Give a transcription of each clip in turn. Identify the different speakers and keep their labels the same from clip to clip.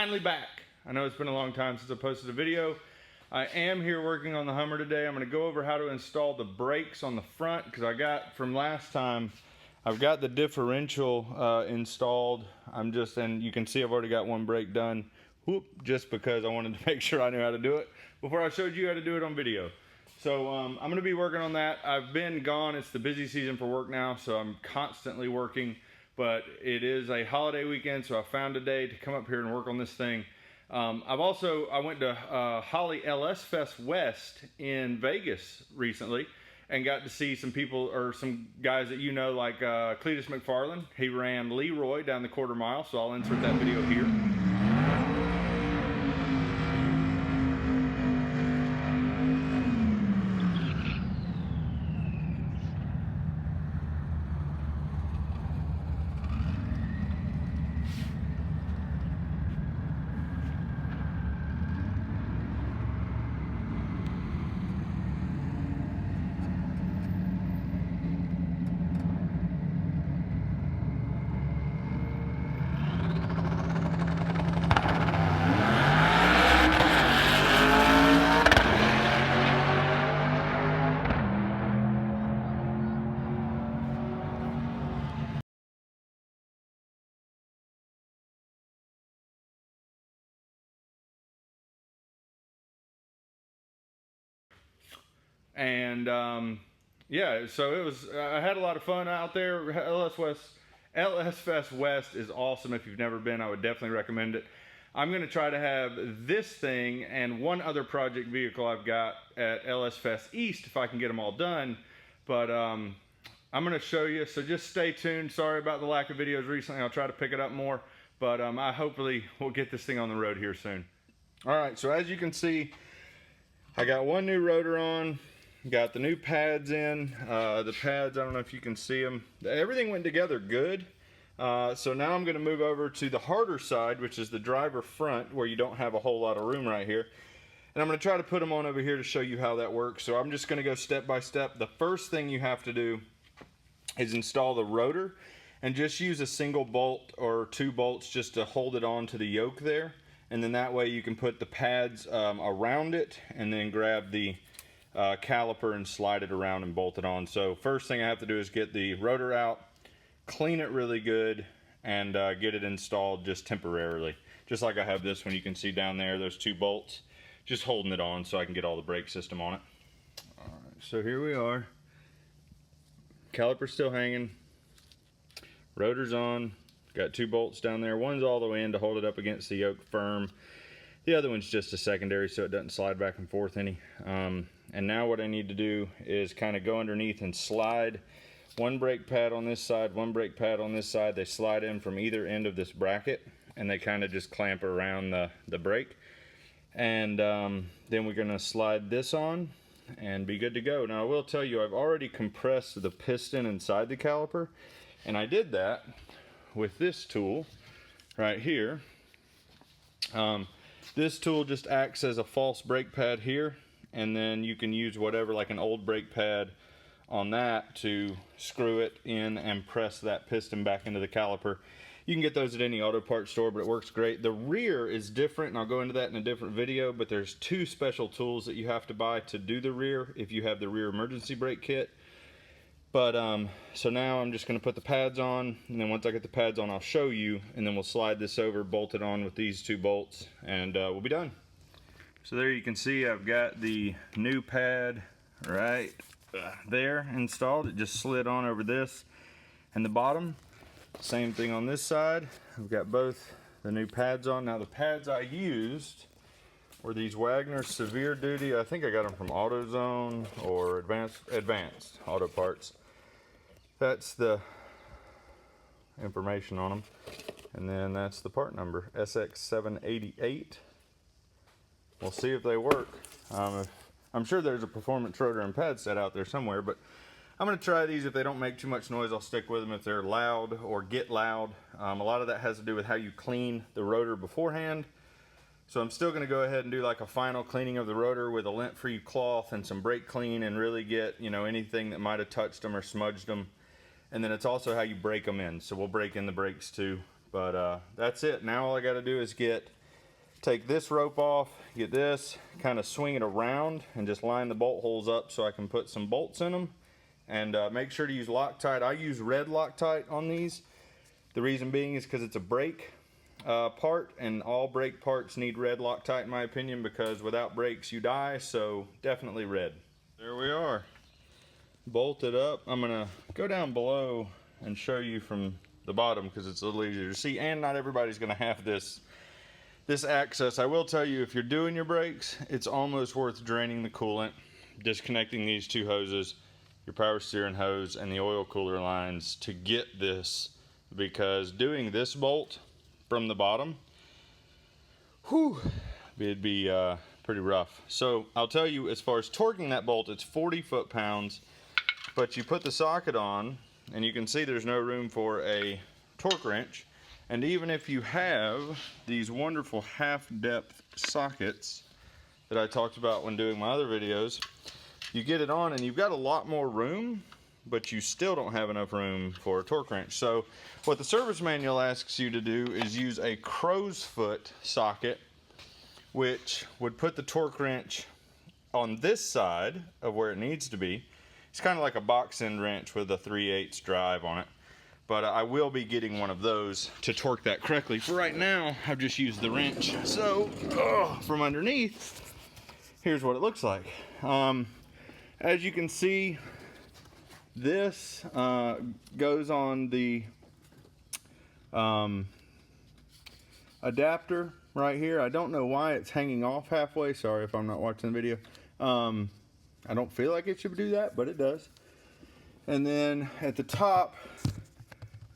Speaker 1: finally back. I know it's been a long time since I posted a video. I am here working on the Hummer today. I'm going to go over how to install the brakes on the front, because I got from last time, I've got the differential installed. And you can see I've already got one brake done, just because I wanted to make sure I knew how to do it before I showed you how to do it on video. So I'm going to be working on that. I've been gone. It's the busy season for work now, so I'm constantly working. But it is a holiday weekend, so I found a day to come up here and work on this thing. I went to Holly LSfest West in Vegas recently and got to see some people, or some guys that you know, like Cleetus McFarland. He ran Leroy down the quarter mile, so I'll insert that video here. And yeah, so it was, I had a lot of fun out there. LSfest West is awesome. If you've never been, I would definitely recommend it. I'm going to try to have this thing and one other project vehicle I've got at LSfest East, if I can get them all done. But I'm going to show you, so just stay tuned. Sorry about the lack of videos recently. I'll try to pick it up more, but I hopefully will get this thing on the road here soon. All right, so as you can see, I got one new rotor on. Got the new pads in. The pads, I don't know if you can see them. Everything went together good. So now I'm going to move over to the harder side, which is the driver front, where you don't have a whole lot of room right here. And I'm going to try to put them on over here to show you how that works. So I'm just going to go step by step. The first thing you have to do is install the rotor, and just use a single bolt or 2 bolts just to hold it on to the yoke there. And then that way you can put the pads around it, and then grab the caliper and slide it around and bolt it on. So first thing I have to do is get the rotor out, clean it really good, and get it installed just temporarily. Just like I have this one, you can see down there, those 2 bolts, just holding it on so I can get all the brake system on it. All right, so here we are. Caliper's still hanging, rotor's on, got 2 bolts down there. One's all the way in to hold it up against the yoke firm. The other one's just a secondary so it doesn't slide back and forth any. And now what I need to do is kind of go underneath and slide one brake pad on this side, one brake pad on this side. They slide in from either end of this bracket, and they kind of just clamp around the brake. And then we're going to slide this on and be good to go. Now I will tell you, I've already compressed the piston inside the caliper, and I did that with this tool right here. This tool just acts as a false brake pad here, and then you can use whatever, like an old brake pad on that, to screw it in and press that piston back into the caliper. You can get those at any auto parts store, but it works great. The rear is different, and I'll go into that in a different video, but there's 2 special tools that you have to buy to do the rear if you have the rear emergency brake kit. But so now I'm just going to put the pads on, and then once I get the pads on, I'll show you, and then we'll slide this over, bolt it on with these 2 bolts, and we'll be done. So there you can see I've got the new pad right there installed. It just slid on over this and the bottom. Same thing on this side. I've got both the new pads on. Now the pads I used were these Wagner Severe Duty. I think I got them from AutoZone or Advanced Auto Parts. That's the information on them, and then that's the part number, LSx788. We'll see if they work. I'm sure there's a performance rotor and pad set out there somewhere, but I'm going to try these. If they don't make too much noise, I'll stick with them. If they're loud or get loud, a lot of that has to do with how you clean the rotor beforehand. So I'm still going to go ahead and do like a final cleaning of the rotor with a lint-free cloth and some brake clean, and really get, you know, anything that might have touched them or smudged them. And then it's also how you break them in. So we'll break in the brakes too. But that's it. Now all I got to do is get take this rope off, get this, kind of swing it around and just line the bolt holes up so I can put some bolts in them. And make sure to use Loctite. I use red Loctite on these. The reason being is because it's a brake part, and all brake parts need red Loctite in my opinion, because without brakes you die, so definitely red. There we are, bolted up. I'm gonna go down below and show you from the bottom because it's a little easier to see, and not everybody's gonna have this access. I will tell you, if you're doing your brakes, it's almost worth draining the coolant, disconnecting these two hoses, your power steering hose and the oil cooler lines to get this, because doing this bolt from the bottom, whew, it'd be pretty rough. So I'll tell you, as far as torquing that bolt, it's 40 foot-pounds, but you put the socket on and you can see there's no room for a torque wrench. And even if you have these wonderful half-depth sockets that I talked about when doing my other videos, you get it on and you've got a lot more room, but you still don't have enough room for a torque wrench. So what the service manual asks you to do is use a crow's foot socket, which would put the torque wrench on this side of where it needs to be. It's kind of like a box end wrench with a 3/8 drive on it. But I will be getting one of those to torque that correctly. For right now, I've just used the wrench. So, from underneath, here's what it looks like. As you can see, this goes on the adapter right here. I don't know why it's hanging off halfway. Sorry if I'm not watching the video. I don't feel like it should do that, but it does. And then at the top,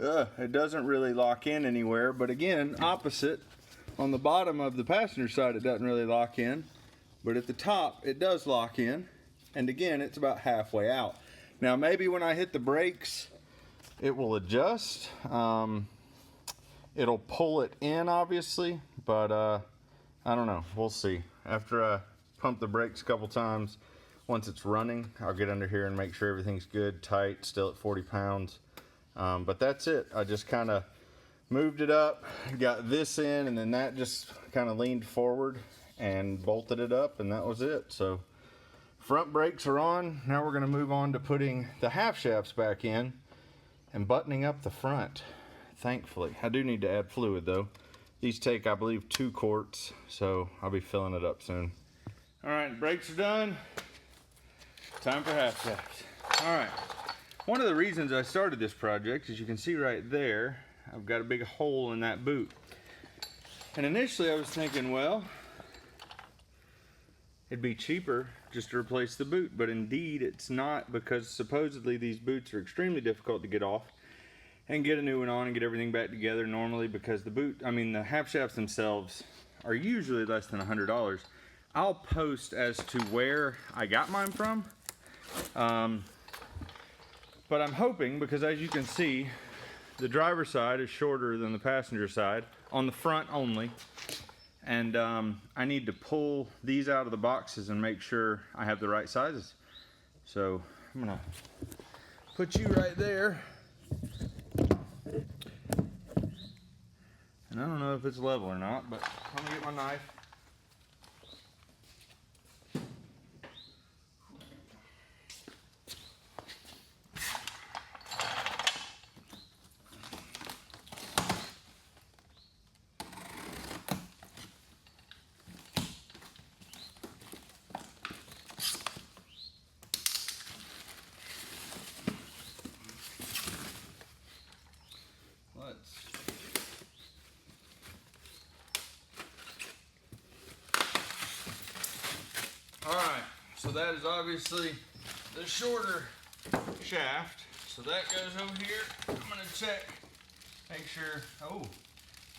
Speaker 1: it doesn't really lock in anywhere, but again, opposite, on the bottom of the passenger side it doesn't really lock in, but at the top it does lock in, and again it's about halfway out. Now maybe when I hit the brakes it will adjust, it'll pull it in obviously, but I don't know, we'll see. After I pump the brakes a couple times, once it's running, I'll get under here and make sure everything's good, tight, still at 40 pounds. But that's it. I just kind of moved it up, got this in, and then that just kind of leaned forward and bolted it up, and that was it. So front brakes are on. Now we're going to move on to putting the half shafts back in and buttoning up the front, thankfully. I do need to add fluid though. These take, I believe, 2 quarts, so I'll be filling it up soon. All right, brakes are done. Time for half shafts. All right. One of the reasons I started this project, as you can see right there, I've got a big hole in that boot. And initially I was thinking, well, it'd be cheaper just to replace the boot, but indeed it's not, because supposedly these boots are extremely difficult to get off and get a new one on and get everything back together normally, because the half shafts themselves are usually less than $100. I'll post as to where I got mine from. But I'm hoping, because as you can see, the driver's side is shorter than the passenger side, on the front only. And I need to pull these out of the boxes and make sure I have the right sizes. So I'm gonna put you right there. And I don't know if it's level or not, but I'm gonna get my knife. Alright, so that is obviously the shorter shaft. So that goes over here. I'm going to check, make sure. Oh,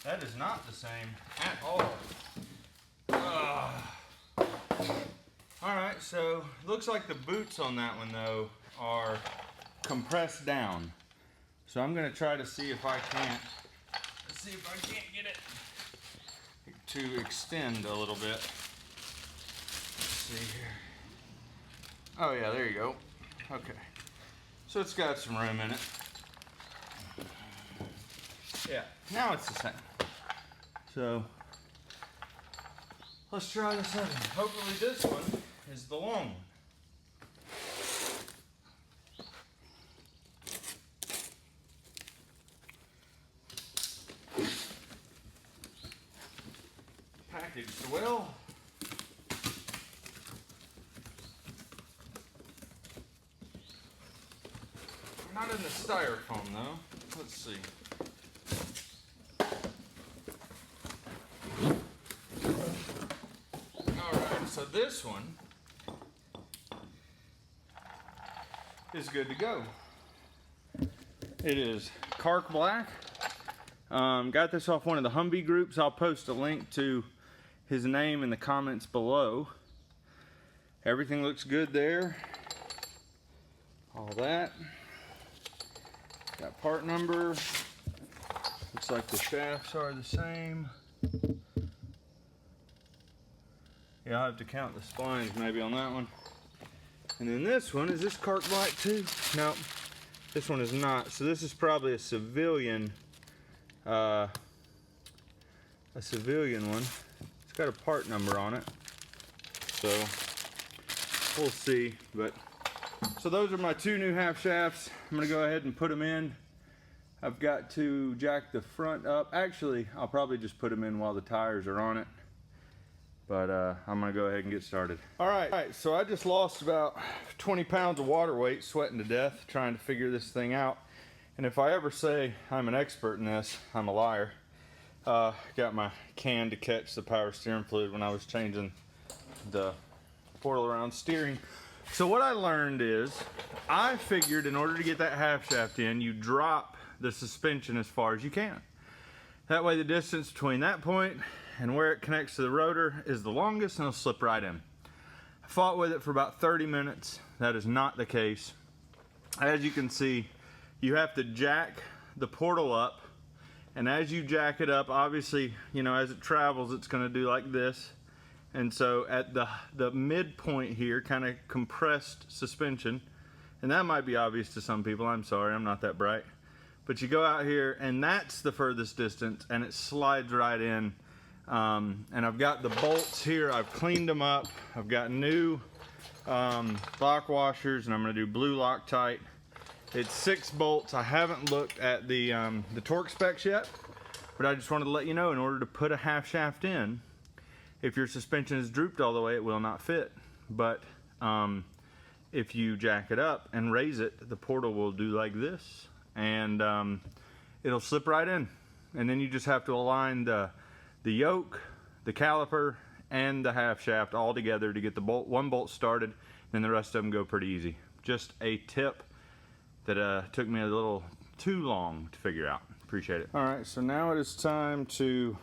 Speaker 1: that is not the same at all. Alright, so it looks like the boots on that one though are compressed down. So I'm going to try to see if I can't get it to extend a little bit. See here. Oh yeah, there you go. Okay. So it's got some room in it. Yeah, now it's the same. So Let's try this other one. Hopefully this one is the long one. Packaged well. Not in the styrofoam though. Let's see. Alright, so this one is good to go. It is Cark Black. Got this off one of the Humvee groups. I'll post a link to his name in the comments below. Everything looks good there. All that. Got part number. Looks like the shafts are the same. Yeah, I'll have to count the splines maybe on that one. And then this one, is this Cark Black too? Nope, this one is not. So this is probably a civilian one. It's got a part number on it. So we'll see, but so those are my two new half shafts. I'm gonna go ahead and put them in. I've got to jack the front up. Actually, I'll probably just put them in while the tires are on it. But I'm gonna go ahead and get started. All right, so I just lost about 20 pounds of water weight sweating to death trying to figure this thing out. And if I ever say I'm an expert in this, I'm a liar. Got my can to catch the power steering fluid when I was changing the portal around steering. So what I learned is, I figured in order to get that half shaft in, you drop the suspension as far as you can. That way the distance between that point and where it connects to the rotor is the longest and it'll slip right in. I fought with it for about 30 minutes. That is not the case. As you can see, you have to jack the portal up, and as you jack it up, obviously, you know, as it travels, it's gonna do like this. And so at the midpoint here, kind of compressed suspension, and that might be obvious to some people, I'm sorry, I'm not that bright. But you go out here and that's the furthest distance and it slides right in. And I've got the bolts here, I've cleaned them up. I've got new lock washers and I'm gonna do blue Loctite. It's 6 bolts. I haven't looked at the torque specs yet, but I just wanted to let you know, in order to put a half shaft in, if your suspension is drooped all the way, it will not fit. But if you jack it up and raise it, the portal will do like this, and it'll slip right in. And then you just have to align the yoke, the caliper, and the half shaft all together to get the one bolt started, and the rest of them go pretty easy. Just a tip that took me a little too long to figure out. Appreciate it. All right, so now it is time to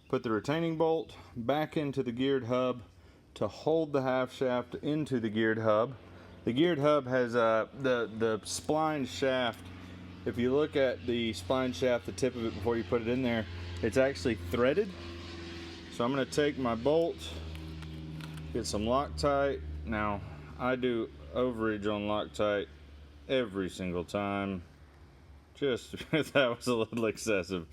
Speaker 1: put the retaining bolt back into the geared hub to hold the half shaft into the geared hub. The geared hub has the spline shaft. If you look at the spline shaft, the tip of it before you put it in there, it's actually threaded. So I'm gonna take my bolt, get some Loctite. Now, I do overage on Loctite every single time. Just, that was a little excessive.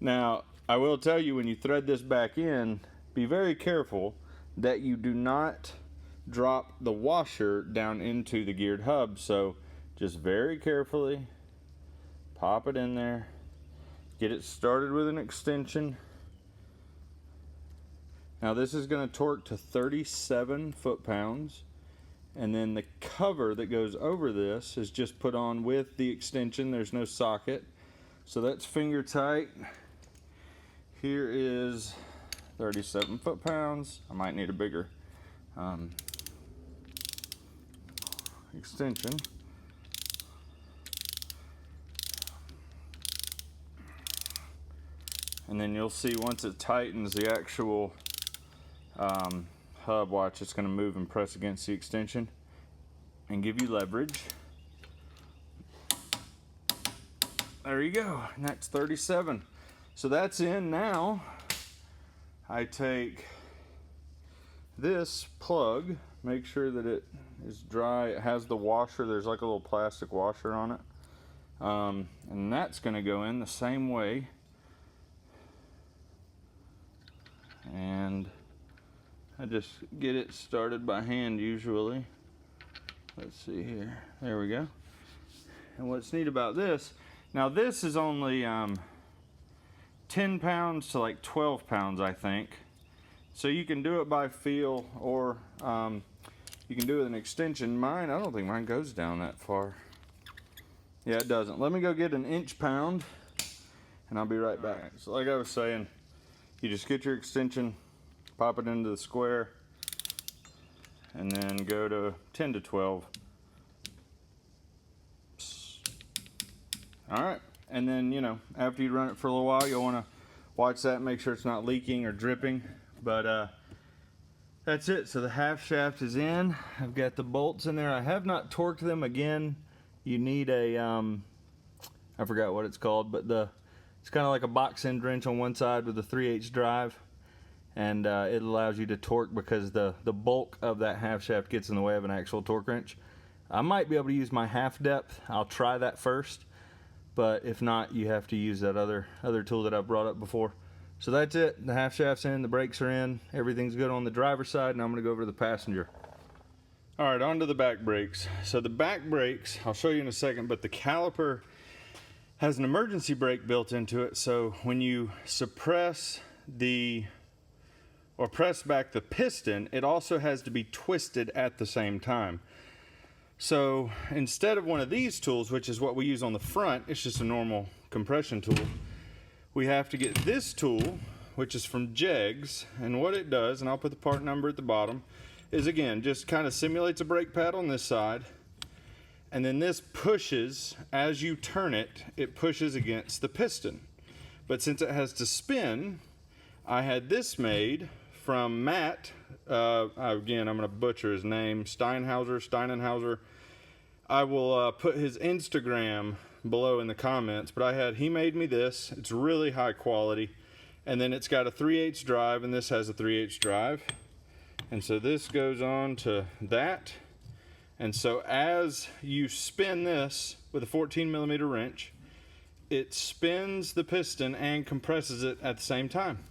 Speaker 1: Now, I will tell you, when you thread this back in, be very careful that you do not drop the washer down into the geared hub. So just very carefully pop it in there, get it started with an extension. Now this is going to torque to 37 foot-pounds, and then the cover that goes over this is just put on with the extension. There's no socket, so that's finger tight. Here is 37 foot-pounds. I might need a bigger extension. And then you'll see once it tightens the actual hub, watch, it's going to move and press against the extension and give you leverage. There you go, and that's 37. So that's in now. I take this plug, make sure that it is dry. It has the washer, there's like a little plastic washer on it. And that's going to go in the same way and I just get it started by hand usually. Let's see here. There we go. And what's neat about this, now this is only 10 pounds to like 12 pounds, I think. So you can do it by feel, or you can do it with an extension. Mine, I don't think mine goes down that far. Yeah, it doesn't. Let me go get an inch pound, and I'll be right back. Right. So like I was saying, you just get your extension, pop it into the square, and then go to 10 to 12. All right, and then, you know, after you run it for a little while, you'll want to watch that, make sure it's not leaking or dripping. But that's it. So the half shaft is in. I've got the bolts in there. I have not torqued them. Again, you need a I forgot what it's called, but it's kind of like a box end wrench on one side with a 3/8 drive, and it allows you to torque because the bulk of that half shaft gets in the way of an actual torque wrench. I might be able to use my half depth. I'll try that first, but if not, you have to use that other tool that I brought up before. So that's it. The half shaft's in, the brakes are in, everything's good on the driver's side, and I'm going to go over to the passenger. All right, on to the back brakes. So the back brakes, I'll show you in a second, but the caliper has an emergency brake built into it. So when you suppress or press back the piston, it also has to be twisted at the same time. So instead of one of these tools, which is what we use on the front, it's just a normal compression tool, we have to get this tool, which is from Jegs, and what it does, and I'll put the part number at the bottom, is again, just kind of simulates a brake pad on this side, and then this pushes, as you turn it, it pushes against the piston. But since it has to spin, I had this made from Matt, again, I'm going to butcher his name, Steinhauser. I will put his Instagram below in the comments, but he made me this. It's really high quality, and then it's got a 3/8 drive, and this has a 3/8 drive, and so this goes on to that. And so as you spin this with a 14mm wrench, it spins the piston and compresses it at the same time.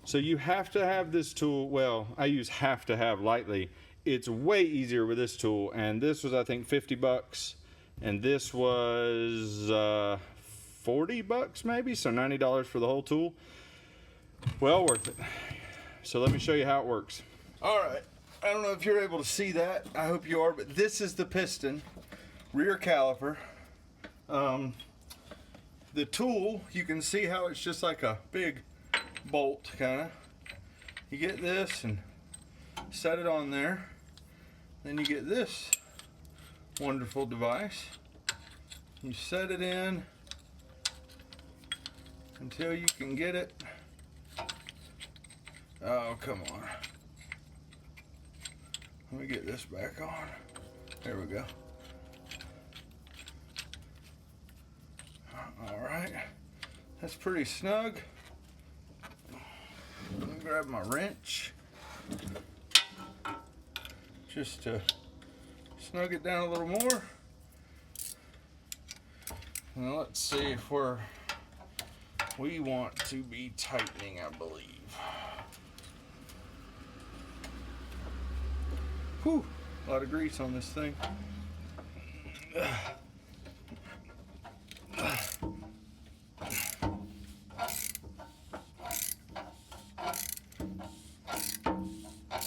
Speaker 1: So you have to have this tool. Well, I use have to have lightly. It's way easier with this tool, and this was, I think, 50 bucks. And this was 40 bucks maybe, so $90 for the whole tool. Well worth it. So let me show you how it works. All right, I don't know if you're able to see that. I hope you are, but this is the piston, rear caliper. The tool, you can see how it's just like a big bolt, kind of. You get this and set it on there. Then you get this wonderful device. You set it in until you can get it. Oh, come on. Let me get this back on. There we go. All right, that's pretty snug. Let me grab my wrench just to snug it down a little more. Now let's see if we want to be tightening, I believe. Whew, a lot of grease on this thing.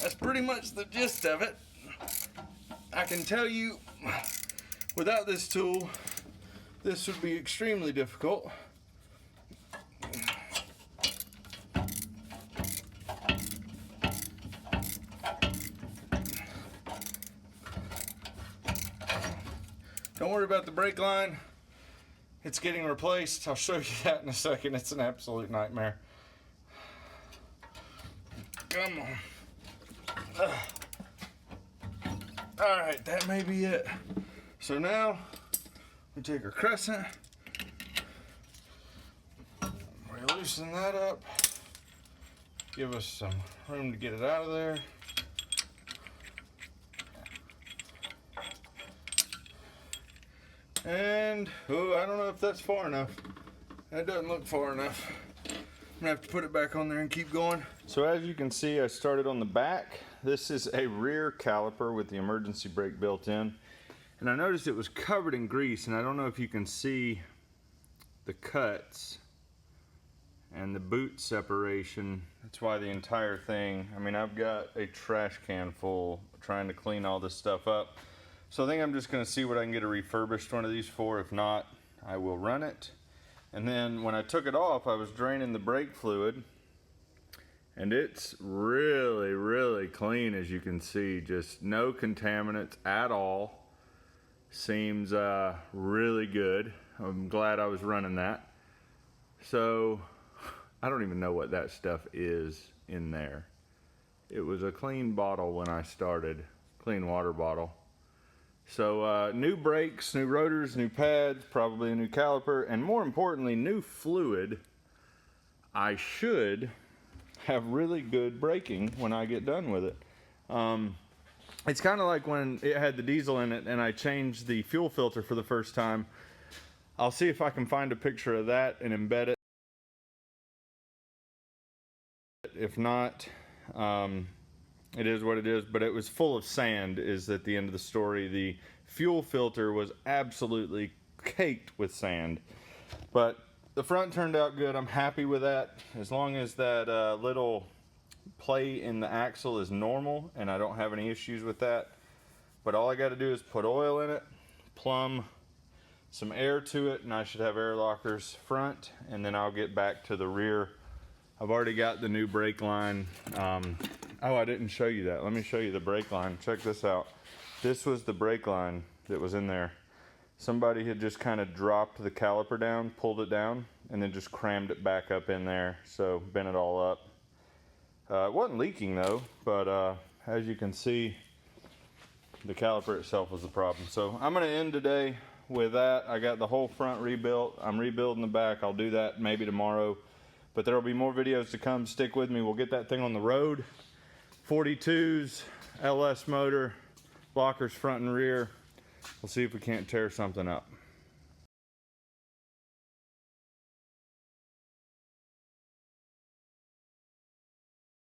Speaker 1: That's pretty much the gist of it. I can tell you, without this tool, this would be extremely difficult. Don't worry about the brake line. It's getting replaced. I'll show you that in a second. It's an absolute nightmare. Come on. All right, that may be it. So now we take our crescent, we loosen that up, give us some room to get it out of there. And, oh, I don't know if that's far enough. That doesn't look far enough.
Speaker 2: gonna have to put it back on there and keep going.
Speaker 1: So as you can see, I started on the back. This is a rear caliper with the emergency brake built in. And I noticed it was covered in grease, and I don't know if you can see the cuts and the boot separation. That's why the entire thing, I mean, I've got a trash can full trying to clean all this stuff up. So I think I'm just gonna see what I can get a refurbished one of these for. If not, I will run it. And then when I took it off, I was draining the brake fluid, and it's really, really clean, as you can see. Just no contaminants at all. Seems really good. I'm glad I was running that. So I don't even know what that stuff is in there. It was a clean bottle when I started, clean water bottle. So new brakes, new rotors, new pads, probably a new caliper, and more importantly, new fluid. I should have really good braking when I get done with it. It's kind of like when it had the diesel in it and I changed the fuel filter for the first time. I'll see if I can find a picture of that and embed it. If not, it is what it is, but it was full of sand is at the end of the story. The fuel filter was absolutely caked with sand, but the front turned out good. I'm happy with that. As long as that little play in the axle is normal and I don't have any issues with that. But all I got to do is put oil in it, plumb some air to it, and I should have air lockers front, and then I'll get back to the rear. I've already got the new brake line. Oh, I didn't show you that. Let me show you the brake line. Check this out. This was the brake line that was in there. Somebody had just kind of dropped the caliper down, pulled it down, and then just crammed it back up in there. So bent it all up. It wasn't leaking though, but as you can see, the caliper itself was the problem. So I'm gonna end today with that. I got the whole front rebuilt. I'm rebuilding the back. I'll do that maybe tomorrow, but there'll be more videos to come. Stick with me. We'll get that thing on the road. 42s, LS motor, blockers front and rear. We'll see if we can't tear something up.